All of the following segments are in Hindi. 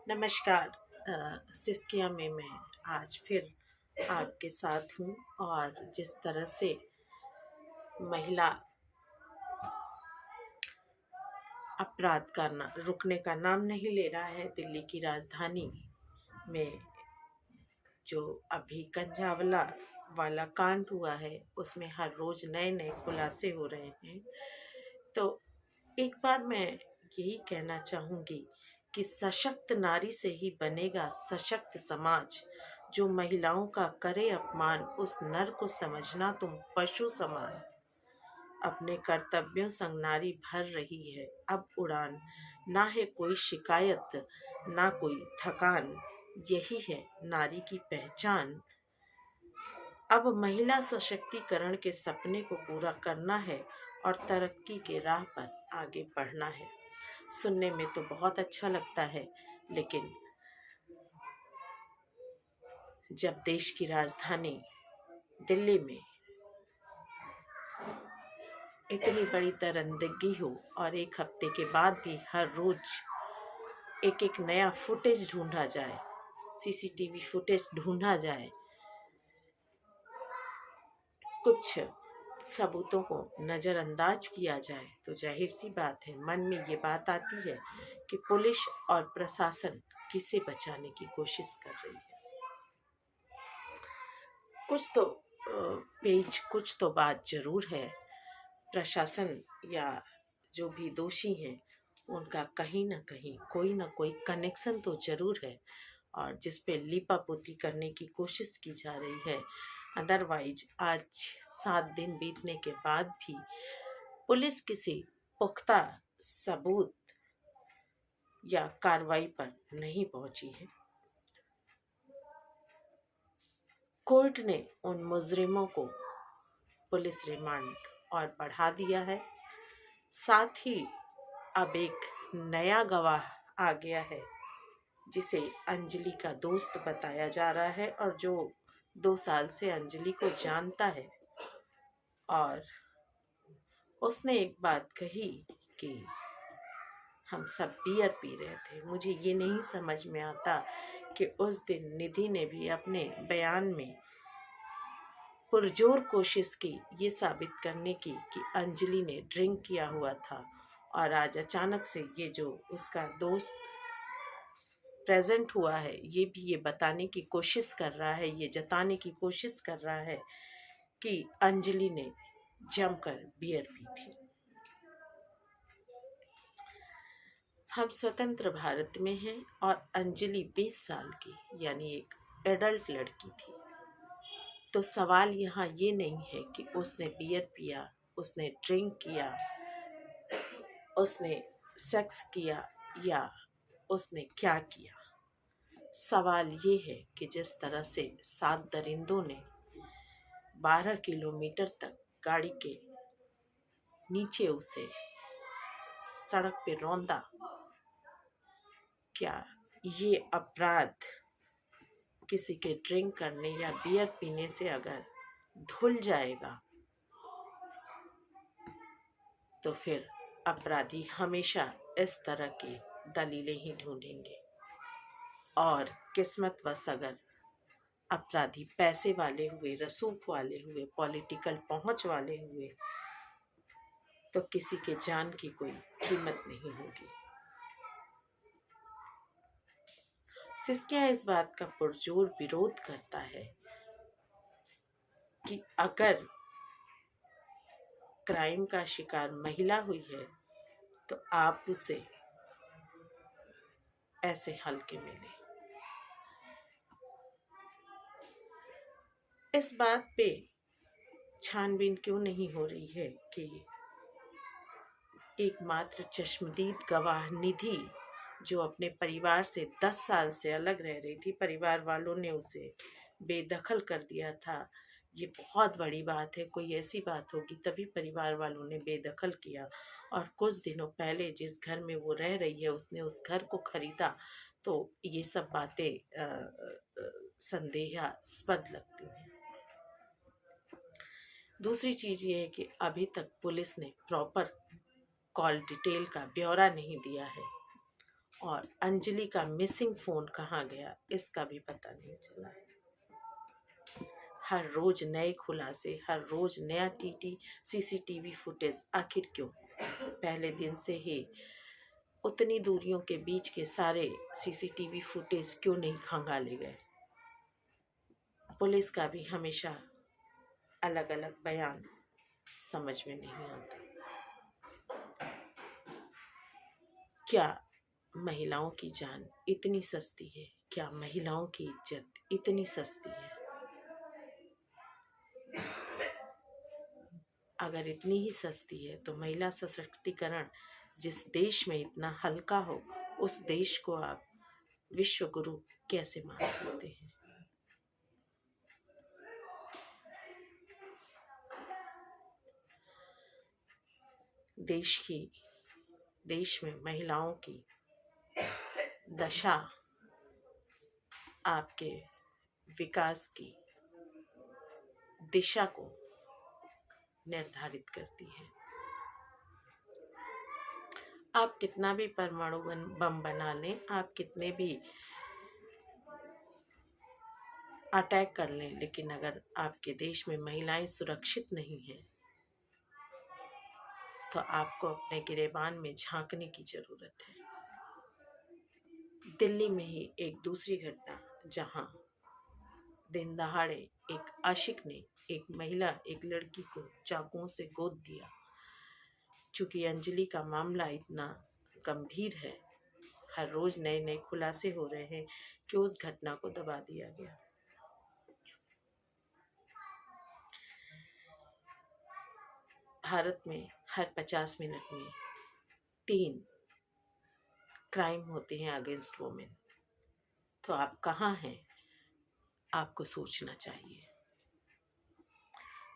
नमस्कार। सिस्किया में मैं आज फिर आपके साथ हूँ और जिस तरह से महिला अपराध का रुकने का नाम नहीं ले रहा है, दिल्ली की राजधानी में जो अभी कंझावला वाला कांड हुआ है उसमें हर रोज नए नए खुलासे हो रहे हैं। तो एक बार मैं यही कहना चाहूँगी कि सशक्त नारी से ही बनेगा सशक्त समाज। जो महिलाओं का करे अपमान, उस नर को समझना तुम पशु समान। अपने कर्तव्यों संग नारी भर रही है अब उड़ान, ना है कोई शिकायत ना कोई थकान, यही है नारी की पहचान। अब महिला सशक्तिकरण के सपने को पूरा करना है और तरक्की के राह पर आगे बढ़ना है। सुनने में तो बहुत अच्छा लगता है, लेकिन जब देश की राजधानी दिल्ली में इतनी बड़ी दरिंदगी हो और एक हफ्ते के बाद भी हर रोज एक एक नया फुटेज ढूंढा जाए, सीसीटीवी फुटेज ढूंढा जाए, कुछ सबूतों को नज़रअंदाज किया जाए, तो जाहिर सी बात है मन में ये बात आती है कि पुलिस और प्रशासन किसे बचाने की कोशिश कर रही है। कुछ तो बात जरूर है। प्रशासन या जो भी दोषी हैं उनका कहीं ना कहीं कोई ना कोई कनेक्शन तो जरूर है, और जिस पे लीपापोती करने की कोशिश की जा रही है। अदरवाइज आज 7 दिन बीतने के बाद भी पुलिस किसी पुख्ता सबूत या कार्रवाई पर नहीं पहुंची है। कोर्ट ने उन मुजरिमों को पुलिस रिमांड और बढ़ा दिया है। साथ ही अब एक नया गवाह आ गया है जिसे अंजलि का दोस्त बताया जा रहा है और जो 2 साल से अंजलि को जानता है। और उसने एक बात कही कि हम सब बियर पी रहे थे। मुझे ये नहीं समझ में आता कि उस दिन निधि ने भी अपने बयान में पुरजोर कोशिश की ये साबित करने की कि अंजलि ने ड्रिंक किया हुआ था, और आज अचानक से ये जो उसका दोस्त प्रेजेंट हुआ है ये भी ये बताने की कोशिश कर रहा है, ये जताने की कोशिश कर रहा है कि अंजलि ने जमकर बियर पी थी। हम स्वतंत्र भारत में हैं और अंजलि 20 साल की यानी एक एडल्ट लड़की थी। तो सवाल यहाँ ये नहीं है कि उसने बियर पिया, उसने ड्रिंक किया, उसने सेक्स किया या उसने क्या किया। सवाल ये है कि जिस तरह से 7 दरिंदों ने 12 किलोमीटर तक गाड़ी के नीचे उसे सड़क पे रौंदा, क्या ये अपराध किसी के ड्रिंक करने या बियर पीने से अगर धुल जाएगा तो फिर अपराधी हमेशा इस तरह की दलीलें ही ढूंढेंगे। और किस्मतवश अगर अपराधी पैसे वाले हुए, रसूख वाले हुए, पॉलिटिकल पहुंच वाले हुए, तो किसी के जान की कोई कीमत नहीं होगी। सिस्किया इस बात का पुरजोर विरोध करता है कि अगर क्राइम का शिकार महिला हुई है तो आप उसे ऐसे हल्के में लें। इस बात पे छानबीन क्यों नहीं हो रही है कि एकमात्र चश्मदीद गवाह निधि, जो अपने परिवार से 10 साल से अलग रह रही थी, परिवार वालों ने उसे बेदखल कर दिया था। ये बहुत बड़ी बात है। कोई ऐसी बात होगी तभी परिवार वालों ने बेदखल किया। और कुछ दिनों पहले जिस घर में वो रह रही है उसने उस घर को खरीदा, तो ये सब बातें संदेहास्पद लगती हैं। दूसरी चीज ये है कि अभी तक पुलिस ने प्रॉपर कॉल डिटेल का ब्यौरा नहीं दिया है और अंजलि का मिसिंग फोन कहाँ गया इसका भी पता नहीं चला है। हर रोज नए खुलासे, हर रोज नया सीसीटीवी फुटेज। आखिर क्यों? पहले दिन से ही उतनी दूरियों के बीच के सारे सीसीटीवी फुटेज क्यों नहीं खंगाले गए? पुलिस का भी हमेशा अलग अलग बयान समझ में नहीं आता। क्या महिलाओं की जान इतनी सस्ती है? क्या महिलाओं की इज्जत इतनी सस्ती है? अगर इतनी ही सस्ती है तो महिला सशक्तिकरण जिस देश में इतना हल्का हो, उस देश को आप विश्व गुरु कैसे मान सकते हैं? देश में महिलाओं की दशा आपके विकास की दिशा को निर्धारित करती है। आप कितना भी परमाणु बम बना लें, आप कितने भी अटैक कर लें, लेकिन अगर आपके देश में महिलाएं सुरक्षित नहीं हैं तो आपको अपने गिरेबान में झांकने की जरूरत है। दिल्ली में ही एक दूसरी घटना, जहां दिन दहाड़े एक आशिक ने एक लड़की को चाकुओं से गोद दिया। चूंकि अंजलि का मामला इतना गंभीर है, हर रोज नए नए खुलासे हो रहे हैं कि उस घटना को दबा दिया गया। भारत में हर 50 मिनट में 3 क्राइम होते हैं अगेंस्ट वुमेन। तो आप कहाँ हैं? आपको सोचना चाहिए।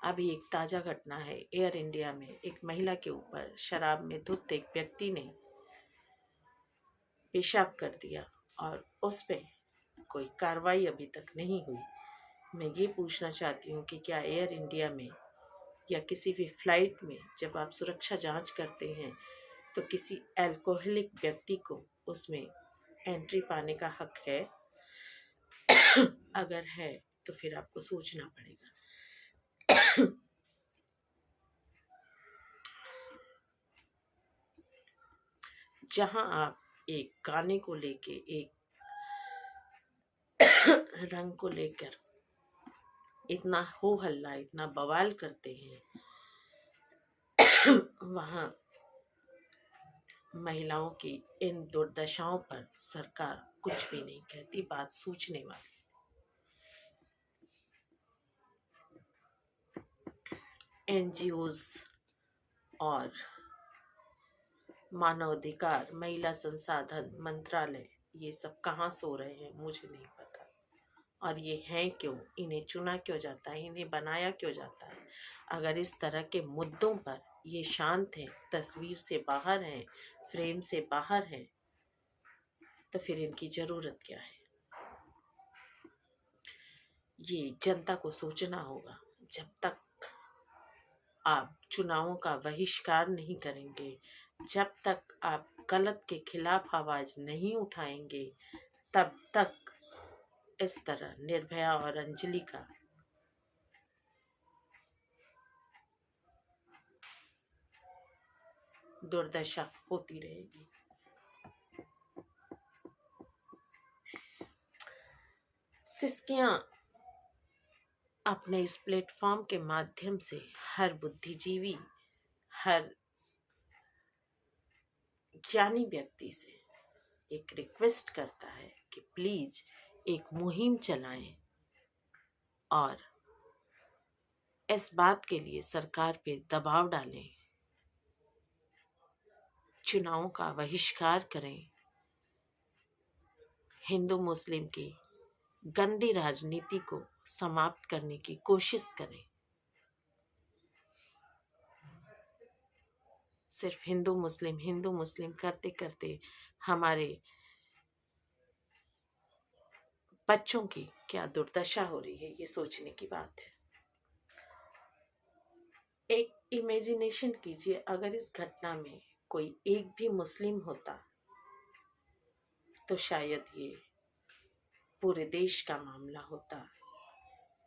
अभी एक ताजा घटना है, एयर इंडिया में एक महिला के ऊपर शराब में धुत एक व्यक्ति ने पेशाब कर दिया और उस पे कोई कार्रवाई अभी तक नहीं हुई। मैं ये पूछना चाहती हूँ कि क्या एयर इंडिया में या किसी भी फ्लाइट में जब आप सुरक्षा जांच करते हैं तो किसी अल्कोहलिक व्यक्ति को उसमें एंट्री पाने का हक है? अगर है तो फिर आपको सोचना पड़ेगा। जहां आप एक गाने को लेके, एक रंग को लेकर इतना हो हल्ला, इतना बवाल करते हैं, वहां महिलाओं की इन दुर्दशाओं पर सरकार कुछ भी नहीं कहती। बात सोचने वाली। एनजीओज और मानवाधिकार, महिला संसाधन मंत्रालय, ये सब कहाँ सो रहे हैं मुझे नहीं पता। और ये हैं क्यों? इन्हें चुना क्यों जाता है? इन्हें बनाया क्यों जाता है? अगर इस तरह के मुद्दों पर ये शांत हैं, तस्वीर से बाहर हैं, फ्रेम से बाहर हैं, तो फिर इनकी जरूरत क्या है? ये जनता को सोचना होगा। जब तक आप चुनावों का बहिष्कार नहीं करेंगे, जब तक आप गलत के खिलाफ आवाज नहीं उठाएंगे, तब तक इस तरह निर्भया और अंजलि का दुर्दशा होती रहेगी। सिस्कियां अपने इस प्लेटफॉर्म के माध्यम से हर बुद्धिजीवी, हर ज्ञानी व्यक्ति से एक रिक्वेस्ट करता है कि प्लीज एक मुहिम चलाएं और इस बात के लिए सरकार पे दबाव डालें, चुनावों का बहिष्कार करें, हिंदू मुस्लिम की गंदी राजनीति को समाप्त करने की कोशिश करें। सिर्फ हिंदू मुस्लिम करते करते हमारे बच्चों की क्या दुर्दशा हो रही है, ये सोचने की बात है। एक इमेजिनेशन कीजिए, अगर इस घटना में कोई एक भी मुस्लिम होता तो शायद ये पूरे देश का मामला होता।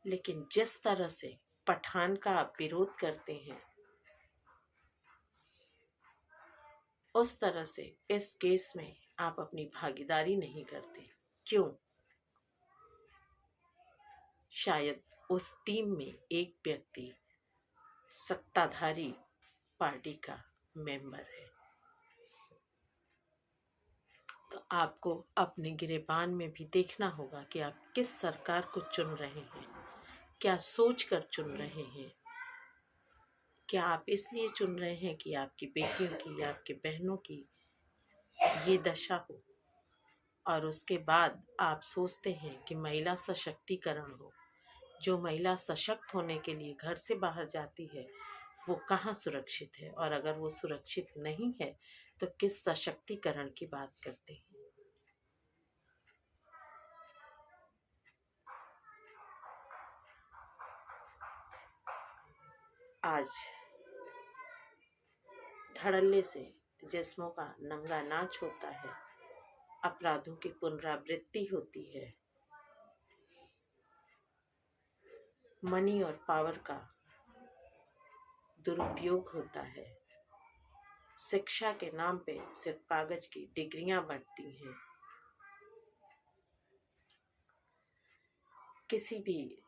लेकिन जिस तरह से पठान का आप विरोध करते हैं, उस तरह से इस केस में आप अपनी भागीदारी नहीं करते। क्यों? शायद उस टीम में एक व्यक्ति सत्ताधारी पार्टी का मेंबर है। तो आपको अपने गिरेबान में भी देखना होगा कि आप किस सरकार को चुन रहे हैं, क्या सोच कर चुन रहे हैं। क्या आप इसलिए चुन रहे हैं कि आपकी बेटियों की या आपकी बहनों की ये दशा हो, और उसके बाद आप सोचते हैं कि महिला सशक्तिकरण हो। जो महिला सशक्त होने के लिए घर से बाहर जाती है वो कहाँ सुरक्षित है, और अगर वो सुरक्षित नहीं है तो किस सशक्तिकरण की बात करते हैं। आज धड़ल्ले से जिस्मों का नंगा नाच होता है, अपराधों की पुनरावृत्ति होती है, मनी और पावर का दुरुपयोग होता है, शिक्षा के नाम पे सिर्फ कागज की डिग्रियां बढ़ती हैं, किसी भी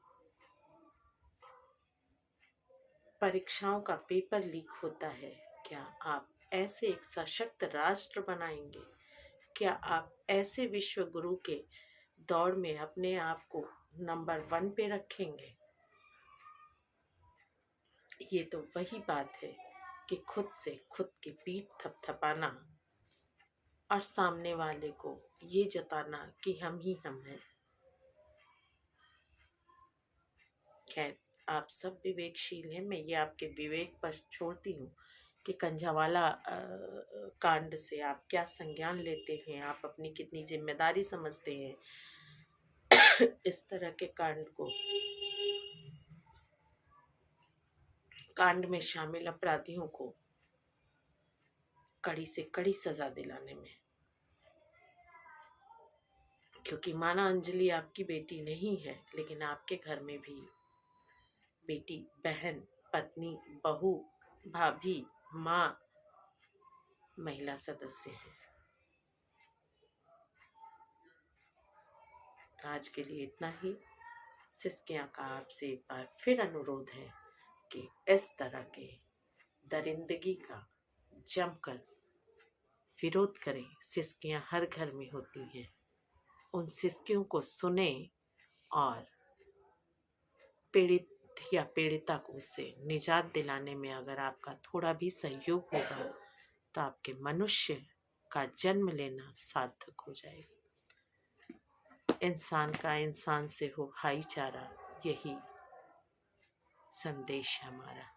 परीक्षाओं का पेपर लीक होता है। क्या आप ऐसे एक सशक्त राष्ट्र बनाएंगे? क्या आप ऐसे विश्व गुरु के दौड़ में अपने आप को नंबर 1 पे रखेंगे? ये तो वही बात है कि खुद से खुद की पीठ थपथपाना और सामने वाले को ये जताना कि हम ही हम हैं। खैर, आप सब विवेकशील हैं, मैं ये आपके विवेक पर छोड़ती हूँ कि कंझावाला कांड से आप क्या संज्ञान लेते हैं, आप अपनी कितनी जिम्मेदारी समझते हैं। इस तरह के कांड में शामिल अपराधियों को कड़ी से कड़ी सजा दिलाने में, क्योंकि माना अंजलि आपकी बेटी नहीं है, लेकिन आपके घर में भी बेटी, बहन, पत्नी, बहू, भाभी, माँ, महिला सदस्य हैं। तो आज के लिए इतना ही। सिस्किया का आपसे एक बार फिर अनुरोध है कि इस तरह के दरिंदगी का जमकर विरोध करें। सिस्कियां हर घर में होती हैं, उन सिस्कियों को सुने और पीड़ित या पीड़िता को उससे निजात दिलाने में अगर आपका थोड़ा भी सहयोग होगा तो आपके मनुष्य का जन्म लेना सार्थक हो जाएगा। इंसान का इंसान से हो भाईचारा, यही संदेश हमारा।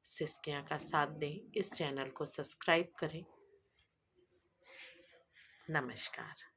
सिस्किया का साथ दें, इस चैनल को सब्सक्राइब करें। नमस्कार।